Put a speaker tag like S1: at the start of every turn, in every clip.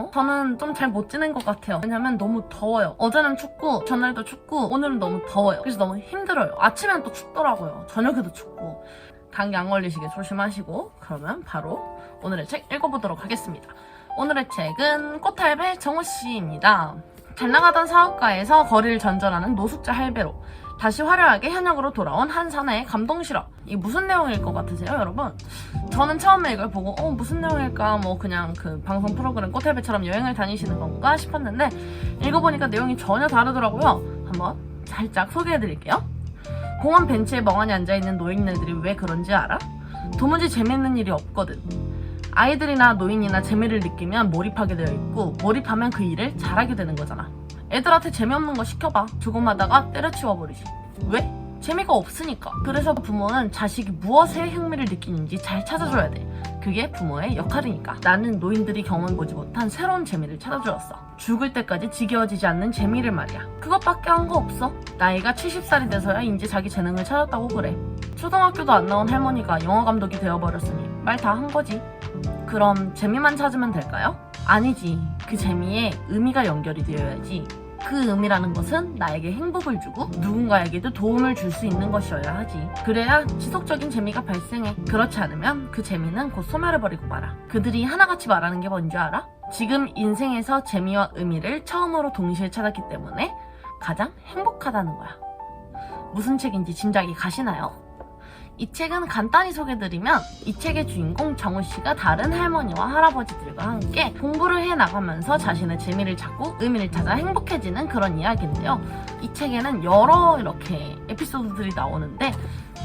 S1: 지내요? 저는 좀 잘 못 지낸 것 같아요. 왜냐면 너무 더워요. 어제는 춥고 전날도 춥고 오늘은 너무 더워요. 그래서 너무 힘들어요. 아침엔 또 춥더라고요. 저녁에도 춥고. 감기 안 걸리시게 조심하시고 그러면 바로 오늘의 책 읽어보도록 하겠습니다. 오늘의 책은 꽃할배 정우씨입니다. 잘 나가던 사업가에서 거리를 전전하는 노숙자 할배로 다시 화려하게 현역으로 돌아온 한 사나이의 감동 실화. 이게 무슨 내용일 것 같으세요, 여러분? 저는 처음에 이걸 보고 무슨 내용일까, 뭐 그냥 그 방송 프로그램 꽃할배처럼 여행을 다니시는 건가 싶었는데 읽어보니까 내용이 전혀 다르더라고요. 한번 살짝 소개해드릴게요. 공원 벤치에 멍하니 앉아있는 노인네들이 왜 그런지 알아? 도무지 재밌는 일이 없거든. 아이들이나 노인이나 재미를 느끼면 몰입하게 되어 있고 몰입하면 그 일을 잘하게 되는 거잖아. 애들한테 재미없는 거 시켜봐. 조금하다가 때려치워버리지. 왜? 재미가 없으니까. 그래서 부모는 자식이 무엇에 흥미를 느끼는지 잘 찾아줘야 돼. 그게 부모의 역할이니까. 나는 노인들이 경험해보지 못한 새로운 재미를 찾아주었어. 죽을 때까지 지겨워지지 않는 재미를 말이야. 그것밖에 한 거 없어. 나이가 70살이 돼서야 이제 자기 재능을 찾았다고 그래. 초등학교도 안 나온 할머니가 영화감독이 되어버렸으니 말 다 한 거지. 그럼 재미만 찾으면 될까요? 아니지. 그 재미에 의미가 연결이 되어야지. 그 의미라는 것은 나에게 행복을 주고 누군가에게도 도움을 줄 수 있는 것이어야 하지. 그래야 지속적인 재미가 발생해. 그렇지 않으면 그 재미는 곧 소멸해버리고 말아. 그들이 하나같이 말하는 게 뭔지 알아? 지금 인생에서 재미와 의미를 처음으로 동시에 찾았기 때문에 가장 행복하다는 거야. 무슨 책인지 짐작이 가시나요? 이 책은 간단히 소개드리면 이 책의 주인공 정우씨가 다른 할머니와 할아버지들과 함께 공부를 해나가면서 자신의 재미를 찾고 의미를 찾아 행복해지는 그런 이야기인데요. 이 책에는 여러 이렇게 에피소드들이 나오는데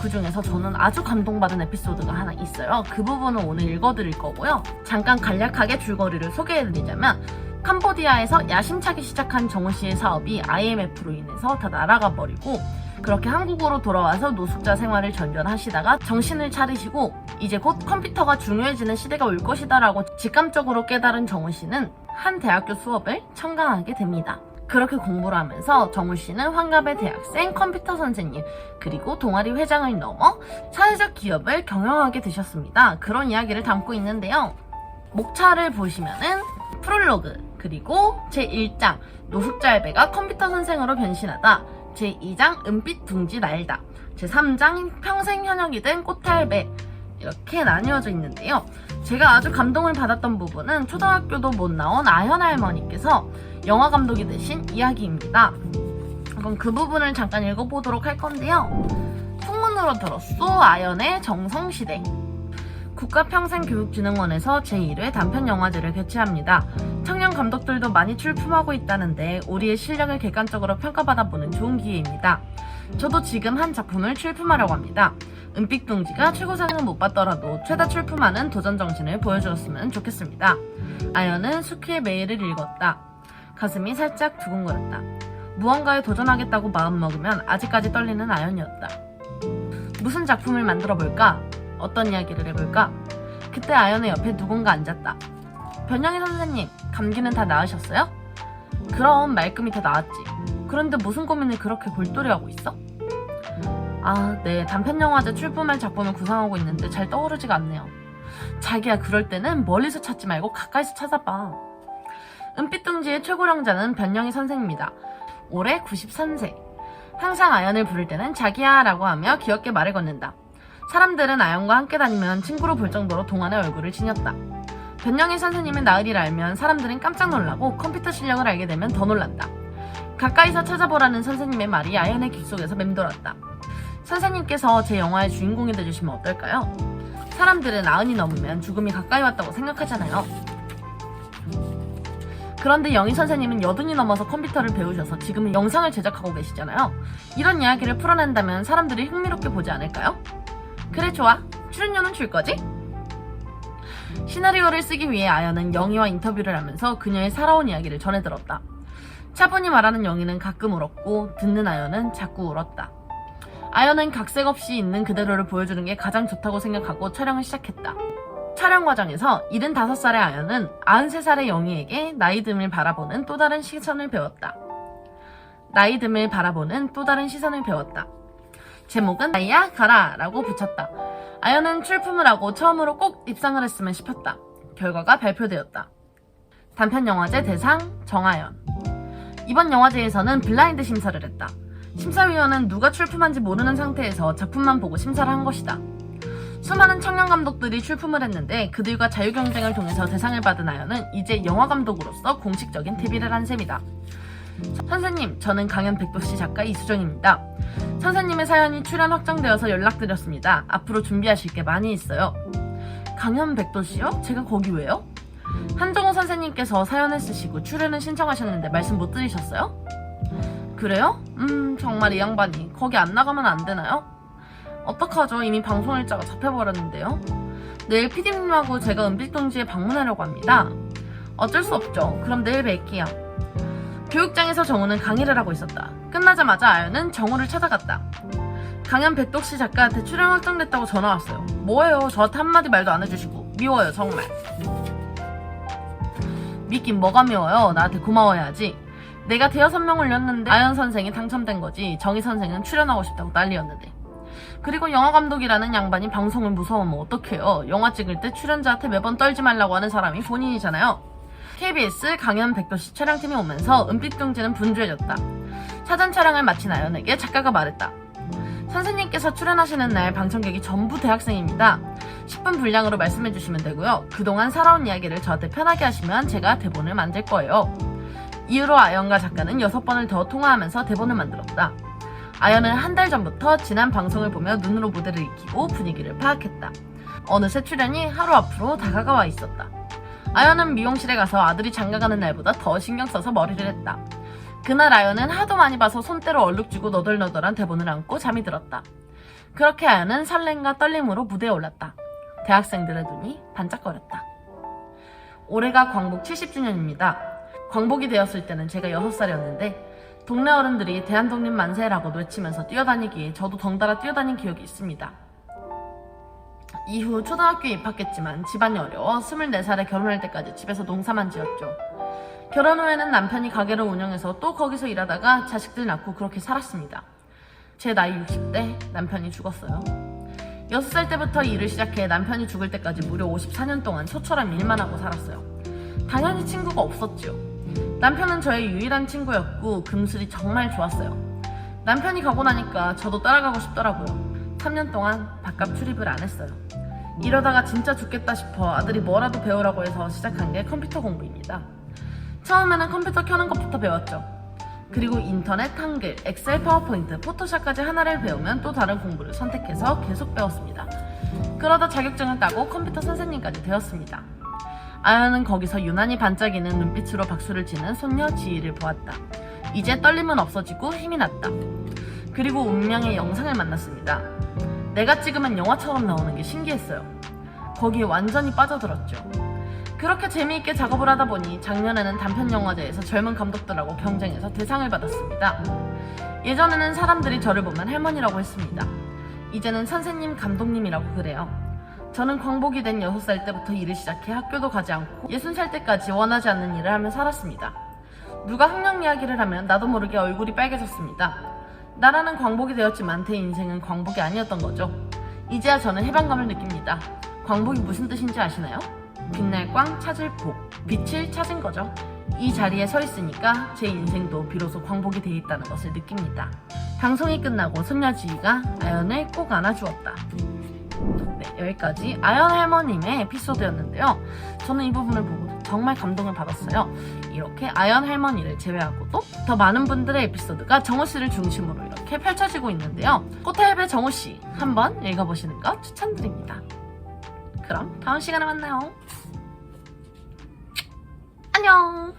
S1: 그 중에서 저는 아주 감동받은 에피소드가 하나 있어요. 그 부분은 오늘 읽어드릴 거고요. 잠깐 간략하게 줄거리를 소개해드리자면 캄보디아에서 야심차게 시작한 정우씨의 사업이 IMF로 인해서 다 날아가 버리고 그렇게 한국으로 돌아와서 노숙자 생활을 전전하시다가 정신을 차리시고 이제 곧 컴퓨터가 중요해지는 시대가 올 것이다 라고 직감적으로 깨달은 정우씨는 한 대학교 수업을 청강하게 됩니다. 그렇게 공부를 하면서 정우씨는 환갑의 대학생, 컴퓨터 선생님, 그리고 동아리 회장을 넘어 사회적 기업을 경영하게 되셨습니다. 그런 이야기를 담고 있는데요. 목차를 보시면은 프롤로그, 그리고 제1장 노숙자 할배가 컴퓨터 선생으로 변신하다, 제2장 은빛 둥지 날다, 제3장 평생 현역이 된 꽃할배, 이렇게 나뉘어져 있는데요. 제가 아주 감동을 받았던 부분은 초등학교도 못 나온 아현 할머니께서 영화 감독이 되신 이야기입니다. 그럼 그 부분을 잠깐 읽어보도록 할 건데요. 풍문으로 들었소 아현의 정성시대. 국가평생교육진흥원에서 제1회 단편영화제를 개최합니다. 청년 감독들도 많이 출품하고 있다는데 우리의 실력을 객관적으로 평가받아보는 좋은 기회입니다. 저도 지금 한 작품을 출품하려고 합니다. 은빛둥지가 최고상은 못 받더라도 최다 출품하는 도전정신을 보여주었으면 좋겠습니다. 아연은 수키의 메일을 읽었다. 가슴이 살짝 두근거렸다. 무언가에 도전하겠다고 마음먹으면 아직까지 떨리는 아연이었다. 무슨 작품을 만들어볼까? 어떤 이야기를 해볼까? 그때 아연의 옆에 누군가 앉았다. 변영희 선생님, 감기는 다 나으셨어요? 그럼 말끔히 다 나았지. 그런데 무슨 고민을 그렇게 골똘히하고 있어? 네, 단편영화제 출품할 작품을 구상하고 있는데 잘 떠오르지가 않네요. 자기야, 그럴 때는 멀리서 찾지 말고 가까이서 찾아봐. 은빛둥지의 최고령자는 변영희 선생입니다. 올해 93세. 항상 아연을 부를 때는 자기야 라고 하며 귀엽게 말을 건넨다. 사람들은 아연과 함께 다니면 친구로 볼 정도로 동안의 얼굴을 지녔다. 변영희 선생님의 나으리를 알면 사람들은 깜짝 놀라고 컴퓨터 실력을 알게 되면 더 놀란다. 가까이서 찾아보라는 선생님의 말이 아연의 귓속에서 맴돌았다. 선생님께서 제 영화의 주인공이 되주시면 어떨까요? 사람들은 90이 넘으면 죽음이 가까이 왔다고 생각하잖아요. 그런데 영희 선생님은 80이 넘어서 컴퓨터를 배우셔서 지금은 영상을 제작하고 계시잖아요. 이런 이야기를 풀어낸다면 사람들이 흥미롭게 보지 않을까요? 그래, 좋아. 출연료는 줄 거지? 시나리오를 쓰기 위해 아연은 영희와 인터뷰를 하면서 그녀의 살아온 이야기를 전해들었다. 차분히 말하는 영희는 가끔 울었고 듣는 아연은 자꾸 울었다. 아연은 각색 없이 있는 그대로를 보여주는 게 가장 좋다고 생각하고 촬영을 시작했다. 촬영 과정에서 75살의 아연은 93살의 영희에게 나이듦을 바라보는 또 다른 시선을 배웠다. 제목은 나이야 가라 라고 붙였다. 아연은 출품을 하고 처음으로 꼭 입상을 했으면 싶었다. 결과가 발표되었다. 단편영화제 대상 정아연. 이번 영화제에서는 블라인드 심사를 했다. 심사위원은 누가 출품한지 모르는 상태에서 작품만 보고 심사를 한 것이다. 수많은 청년 감독들이 출품을 했는데 그들과 자유경쟁을 통해서 대상을 받은 아연은 이제 영화감독으로서 공식적인 데뷔를 한 셈이다. 선생님, 저는 강연 백도씨 작가 이수정입니다. 선생님의 사연이 출연 확정되어서 연락드렸습니다. 앞으로 준비하실 게 많이 있어요. 강연 백도씨요? 제가 거기 왜요? 한정호 선생님께서 사연을 쓰시고 출연을 신청하셨는데 말씀 못 드리셨어요? 그래요? 정말 이 양반이 거기 안 나가면 안 되나요? 어떡하죠? 이미 방송 일자가 잡혀버렸는데요. 내일 PD님하고 제가 은빛동지에 방문하려고 합니다. 어쩔 수 없죠. 그럼 내일 뵐게요. 교육장에서 정우는 강의를 하고 있었다. 끝나자마자 아연은 정우를 찾아갔다. 강연 백독씨 작가한테 출연 확정됐다고 전화 왔어요. 뭐예요? 저한테 한마디 말도 안 해주시고. 미워요, 정말. 믿긴 뭐가 미워요? 나한테 고마워야지. 내가 대여섯 명 올렸는데 아연 선생이 당첨된 거지. 정희 선생은 출연하고 싶다고 난리였는데. 그리고 영화감독이라는 양반이 방송을 무서워하면 어떡해요. 영화 찍을 때 출연자한테 매번 떨지 말라고 하는 사람이 본인이잖아요. KBS 강연 백도씨 촬영팀이 오면서 은빛동지는 분주해졌다. 사전 촬영을 마친 아연에게 작가가 말했다. 선생님께서 출연하시는 날 방청객이 전부 대학생입니다. 10분 분량으로 말씀해주시면 되고요. 그동안 살아온 이야기를 저한테 편하게 하시면 제가 대본을 만들 거예요. 이후로 아연과 작가는 6번을 더 통화하면서 대본을 만들었다. 아연은 한 달 전부터 지난 방송을 보며 눈으로 무대를 익히고 분위기를 파악했다. 어느새 출연이 하루 앞으로 다가와 있었다. 아연은 미용실에 가서 아들이 장가가는 날보다 더 신경 써서 머리를 했다. 그날 아연은 하도 많이 봐서 손때로 얼룩지고 너덜너덜한 대본을 안고 잠이 들었다. 그렇게 아연은 설렘과 떨림으로 무대에 올랐다. 대학생들의 눈이 반짝거렸다. 올해가 광복 70주년입니다. 광복이 되었을 때는 제가 6살이었는데 동네 어른들이 대한독립 만세라고도 외치면서 뛰어다니기에 저도 덩달아 뛰어다닌 기억이 있습니다. 이후 초등학교에 입학했지만 집안이 어려워 24살에 결혼할 때까지 집에서 농사만 지었죠. 결혼 후에는 남편이 가게를 운영해서 또 거기서 일하다가 자식들 낳고 그렇게 살았습니다. 제 나이 60대 남편이 죽었어요. 6살 때부터 일을 시작해 남편이 죽을 때까지 무려 54년 동안 소처럼 일만 하고 살았어요. 당연히 친구가 없었죠. 남편은 저의 유일한 친구였고 금슬이 정말 좋았어요. 남편이 가고 나니까 저도 따라가고 싶더라고요. 3년 동안 밥값 출입을 안 했어요. 이러다가 진짜 죽겠다 싶어 아들이 뭐라도 배우라고 해서 시작한 게 컴퓨터 공부입니다. 처음에는 컴퓨터 켜는 것부터 배웠죠. 그리고 인터넷, 한글, 엑셀, 파워포인트, 포토샵까지 하나를 배우면 또 다른 공부를 선택해서 계속 배웠습니다. 그러다 자격증을 따고 컴퓨터 선생님까지 되었습니다. 아연은 거기서 유난히 반짝이는 눈빛으로 박수를 치는 손녀 지희를 보았다. 이제 떨림은 없어지고 힘이 났다. 그리고 운명의 영상을 만났습니다. 내가 찍으면 영화처럼 나오는 게 신기했어요. 거기에 완전히 빠져들었죠. 그렇게 재미있게 작업을 하다 보니 작년에는 단편영화제에서 젊은 감독들하고 경쟁해서 대상을 받았습니다. 예전에는 사람들이 저를 보면 할머니라고 했습니다. 이제는 선생님, 감독님이라고 그래요. 저는 광복이 된 6살 때부터 일을 시작해 학교도 가지 않고 60살 때까지 원하지 않는 일을 하며 살았습니다. 누가 학령 이야기를 하면 나도 모르게 얼굴이 빨개졌습니다. 나라는 광복이 되었지만 제 인생은 광복이 아니었던 거죠. 이제야 저는 해방감을 느낍니다. 광복이 무슨 뜻인지 아시나요? 빛날 꽝 찾을 복, 빛을 찾은 거죠. 이 자리에 서 있으니까 제 인생도 비로소 광복이 돼 있다는 것을 느낍니다. 방송이 끝나고 손녀 지희가 아연을 꼭 안아주었다. 네, 여기까지 아연 할머님의 에피소드였는데요. 저는 이 부분을 보고 정말 감동을 받았어요. 이렇게 아연 할머니를 제외하고도 더 많은 분들의 에피소드가 정우씨를 중심으로 이렇게 펼쳐지고 있는데요. 꽃할배 정우씨 한번 읽어보시는 거 추천드립니다. 그럼 다음 시간에 만나요. 안녕.